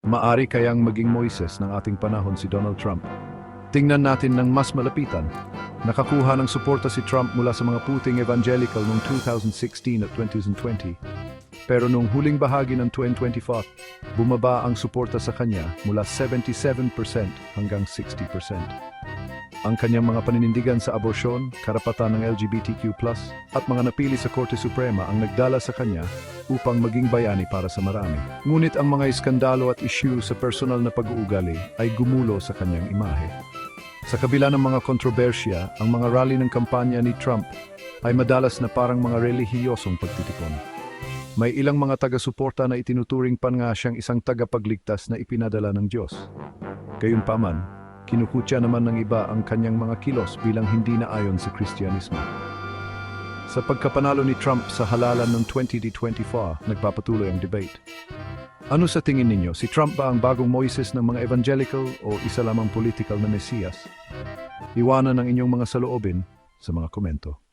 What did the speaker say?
Maari kayang maging Moises ng ating panahon si Donald Trump. Tingnan natin ng mas malapitan. Nakakuha ng suporta si Trump mula sa mga puting evangelical noong 2016 at 2020. Pero noong huling bahagi ng 2024, bumaba ang suporta sa kanya mula 77% hanggang 60%. Ang kanyang mga paninindigan sa aborsyon, karapatan ng LGBTQ+, at mga napili sa Korte Suprema ang nagdala sa kanya upang maging bayani para sa marami. Ngunit ang mga iskandalo at issue sa personal na pag-uugali ay gumulo sa kanyang imahe. Sa kabila ng mga kontrobersya, ang mga rally ng kampanya ni Trump ay madalas na parang mga relihiyosong pagtitipon. May ilang mga taga-suporta na itinuturing pa nga siyang isang tagapagligtas na ipinadala ng Diyos. Gayunpaman, kinukutya naman ng iba ang kanyang mga kilos bilang hindi na ayon sa Kristyanismo. Sa pagkapanalo ni Trump sa halalan ng 2024, nagpapatuloy ang debate. Ano sa tingin ninyo, si Trump ba ang bagong Moises ng mga evangelical o isa lamang political na Mesiyas? Iwanan ang inyong mga saloobin sa mga komento.